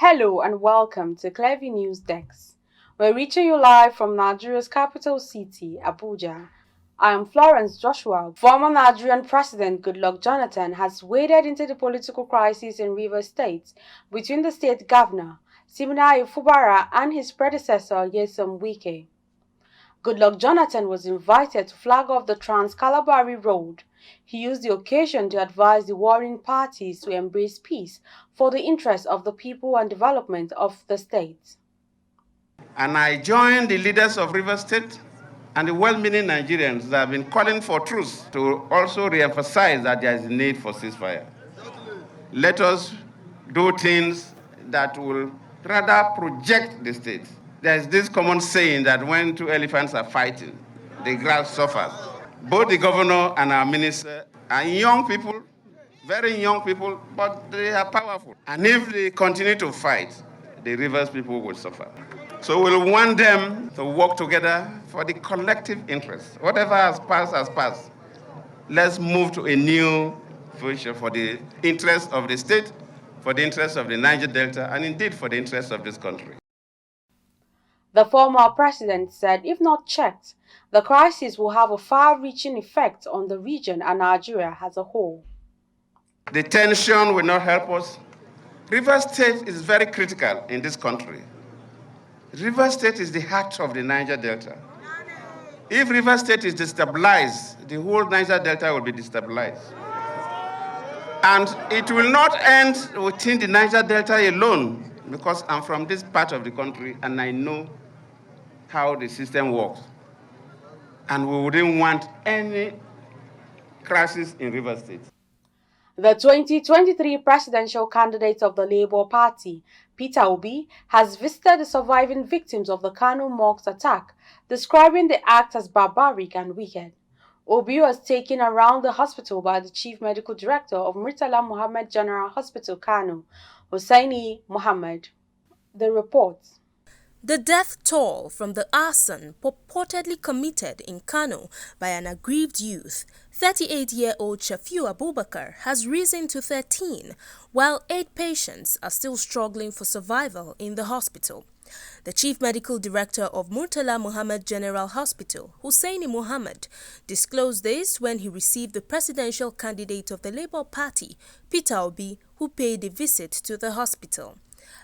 Hello and welcome to Clevy News Desk. We're reaching you live from Nigeria's capital city, Abuja. I am Florence Joshua. Former Nigerian President Goodluck Jonathan has waded into the political crisis in Rivers State between the state governor, Siminaye Fubara, and his predecessor, Nyesom Wike. Goodluck Jonathan was invited to flag off the Trans-Calabari Road. He used the occasion to advise the warring parties to embrace peace for the interest of the people and development of the state. And I joined the leaders of Rivers State and the well-meaning Nigerians that have been calling for truce to also re-emphasize that there is a need for ceasefire. Let us do things that will rather project the state. There's this common saying that when two elephants are fighting, the grass suffers. Both the governor and our minister are young people, very young people, but they are powerful. And if they continue to fight, the Rivers people will suffer. So we'll want them to work together for the collective interest. Whatever has passed has passed. Let's move to a new future for the interest of the state, for the interest of the Niger Delta, and indeed for the interest of this country. The former president said if not checked, the crisis will have a far-reaching effect on the region and Nigeria as a whole. The tension will not help us. Rivers State is very critical in this country. Rivers State is the heart of the Niger Delta. If Rivers State is destabilized, the whole Niger Delta will be destabilized. And it will not end within the Niger Delta alone, because I'm from this part of the country and I know how the system works. And we wouldn't want any crisis in Rivers State. The 2023 presidential candidate of the Labour Party, Peter Obi, has visited the surviving victims of the Kano mosque attack, describing the act as barbaric and wicked. Obi was taken around the hospital by the Chief Medical Director of Murtala Muhammed General Hospital, Kano, Hussaini Muhammad. The report. The death toll from the arson purportedly committed in Kano by an aggrieved youth, 38-year-old Shafiu Abubakar, has risen to 13, while 8 patients are still struggling for survival in the hospital. The Chief Medical Director of Murtala Muhammed General Hospital, Hussaini Muhammad, disclosed this when he received the presidential candidate of the Labour Party, Peter Obi, who paid a visit to the hospital.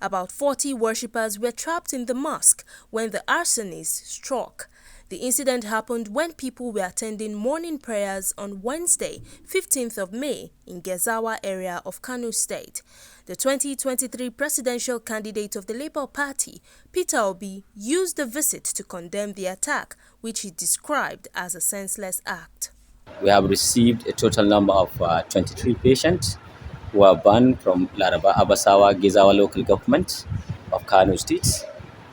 About 40 worshippers were trapped in the mosque when the arsonist struck. The incident happened when people were attending morning prayers on Wednesday, 15th of May, in Gezawa area of Kano State. The 2023 presidential candidate of the Labour Party, Peter Obi, used the visit to condemn the attack, which he described as a senseless act. We have received a total number of 23 patients who are banned from Laraba Abasawa Gezawa local government of Kano State,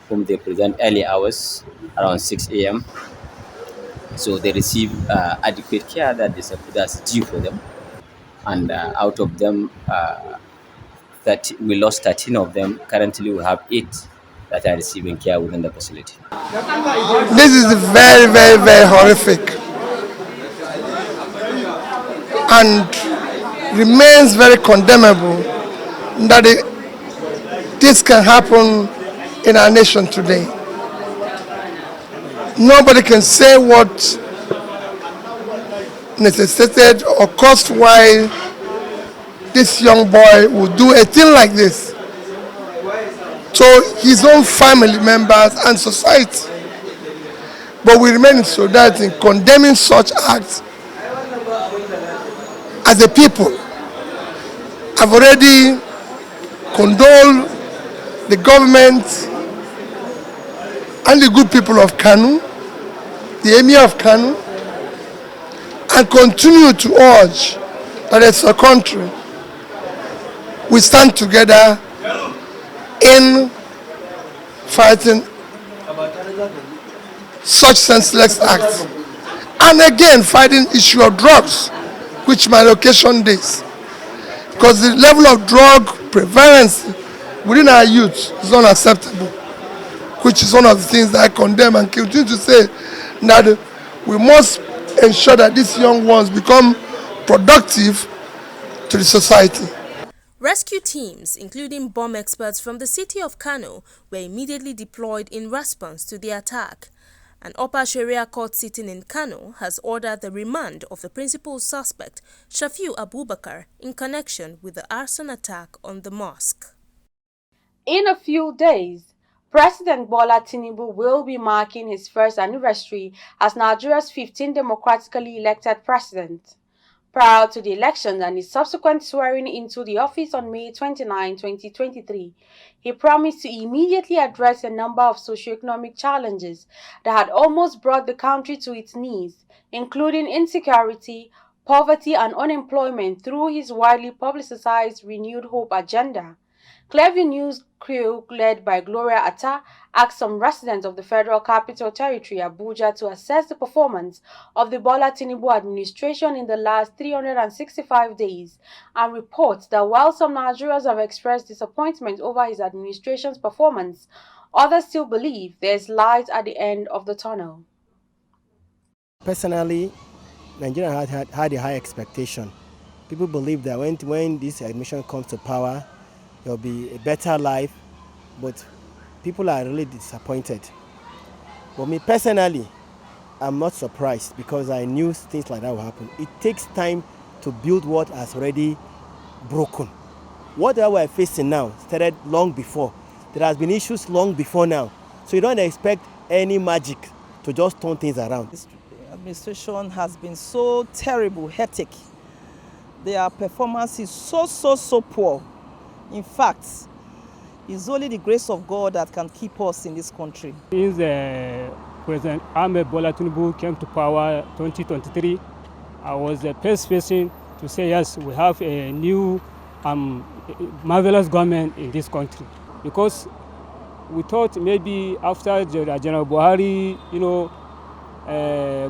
whom they present early hours around 6 a.m. So they receive adequate care that's due for them. And out of them, we lost 13 of them. Currently, we have 8 that are receiving care within the facility. This is very, very, very horrific and remains very condemnable that this can happen in our nation today. Nobody can say what necessitated or caused why this young boy would do a thing like this to his own family members and society. But we remain in solidarity in condemning such acts. As a people, I've already condoled the government and the good people of Kano, the Emir of Kano, and continue to urge that as a country, we stand together in fighting such senseless acts. And again, fighting issue of drugs, which my location is. Because the level of drug prevalence within our youth is unacceptable, which is one of the things that I condemn and continue to say that we must ensure that these young ones become productive to the society. Rescue teams, including bomb experts from the city of Kano, were immediately deployed in response to the attack. An upper Sharia court sitting in Kano has ordered the remand of the principal suspect, Shafiu Abubakar, in connection with the arson attack on the mosque. In a few days, President Bola Tinubu will be marking his first anniversary as Nigeria's 15th democratically elected president. Prior to the election and his subsequent swearing into the office on May 29, 2023, he promised to immediately address a number of socioeconomic challenges that had almost brought the country to its knees, including insecurity, poverty, and unemployment through his widely publicized Renewed Hope agenda. Clearview News crew led by Gloria Atta asked some residents of the Federal Capital Territory, Abuja, to assess the performance of the Bola Tinubu administration in the last 365 days and reports that while some Nigerians have expressed disappointment over his administration's performance, others still believe there is light at the end of the tunnel. Personally, Nigeria had a high expectation. People believe that when this administration comes to power, there will be a better life, but people are really disappointed. But me personally, I'm not surprised because I knew things like that will happen. It takes time to build what has already broken. What we're facing now started long before. There has been issues long before now. So you don't expect any magic to just turn things around. This administration has been so terrible, hectic. Their performance is so poor. In fact, it's only the grace of God that can keep us in this country. Since President Ahmed Bola Tinubu came to power 2023, I was the first person to say yes, we have a new marvelous government in this country. Because we thought maybe after General Buhari,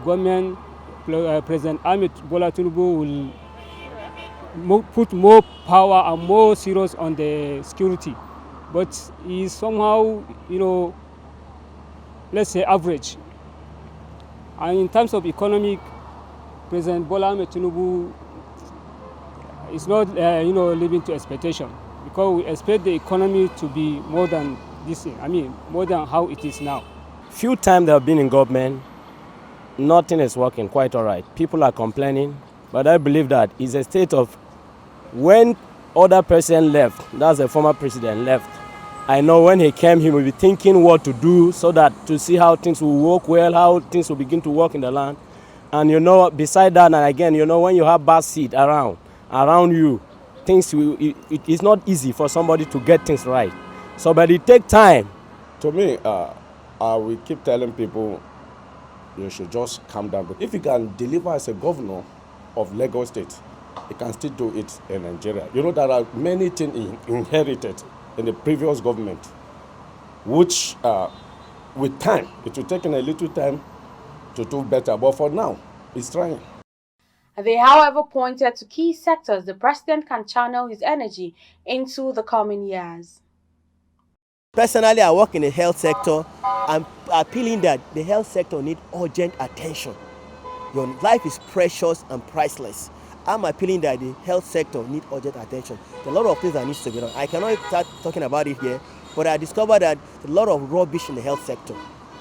government, President Ahmed Bola Tinubu will put more power and more serious on the security, but he's somehow, let's say average. And in terms of economic, President Bola Ahmed Tinubu is not, living to expectation, because we expect the economy to be more than this, more than how it is now. Few times they have been in government, nothing is working quite all right. People are complaining, but I believe that it's a state of when other person left, that's the former president left, I know when he came, he will be thinking what to do so that to see how things will work well, how things will begin to work in the land. And beside that, and again, when you have bad seed around you, it's not easy for somebody to get things right. So, but it takes time. To me, I will keep telling people, you should just calm down. If you can deliver as a governor of Lagos State, you can still do it in Nigeria. There are many things inherited in the previous government, which with time, it will take a little time to do better. But for now, it's trying. They, however, pointed to key sectors the president can channel his energy into the coming years. Personally, I work in the health sector. I'm appealing that the health sector needs urgent attention. Your life is precious and priceless. I'm appealing that the health sector needs urgent attention. There are a lot of things that need to be done. I cannot start talking about it here, but I discovered that a lot of rubbish in the health sector.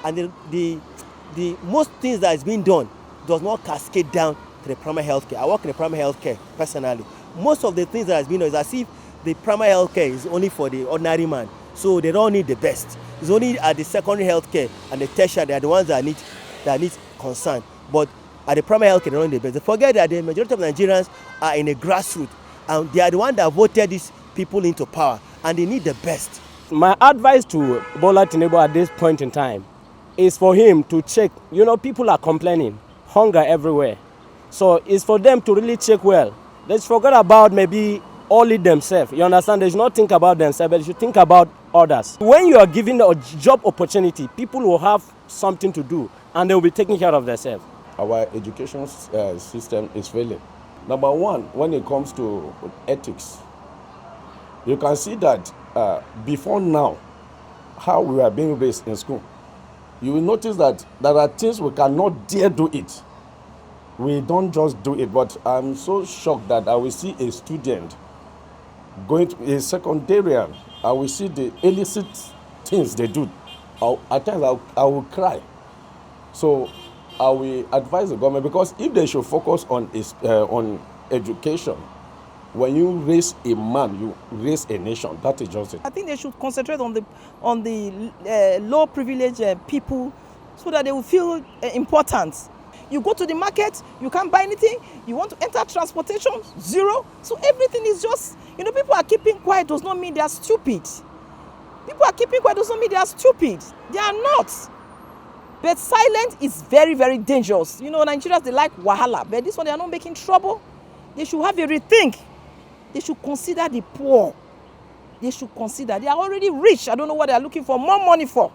And the most things that is being done does not cascade down to the primary health care. I work in the primary health care personally. Most of the things that has been done is as if the primary health care is only for the ordinary man. So they don't need the best. It's only at the secondary health care and the tertiary they are the ones that need concern. But at the primary health care, they don't need the best. They forget that the majority of Nigerians are in a grassroots, and they are the ones that voted these people into power, and they need the best. My advice to Bola Tinubu at this point in time is for him to check. People are complaining, hunger everywhere. So it's for them to really check well. They should forget about maybe only themselves. You understand? They should not think about themselves, but they should think about others. When you are given a job opportunity, people will have something to do, and they will be taking care of themselves. Our education system is failing. Number one, when it comes to ethics, you can see that before now, how we are being raised in school, you will notice that there are things we cannot dare do it. We don't just do it, but I'm so shocked that I will see a student going to a secondarian, I will see the illicit things they do. At times I will cry. So I will advise the government, because if they should focus on education, when you raise a man, you raise a nation. That is just it. I think they should concentrate on the low privileged people, so that they will feel important. You go to the market, you can't buy anything. You want to enter transportation, zero. So everything is just, people are keeping quiet does not mean they are stupid. People are keeping quiet does not mean they are stupid. They are not. But silence is very, very dangerous. Nigerians, they like wahala, but this one, they are not making trouble. They should have a rethink. They should consider the poor. They should consider. They are already rich. I don't know what they are looking for more money for.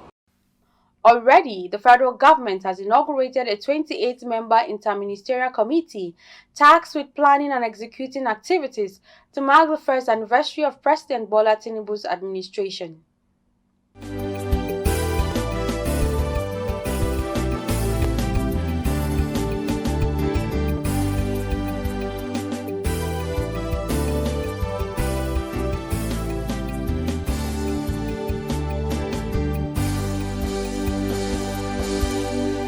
Already, the federal government has inaugurated a 28-member interministerial committee tasked with planning and executing activities to mark the first anniversary of President Bola Tinubu's administration.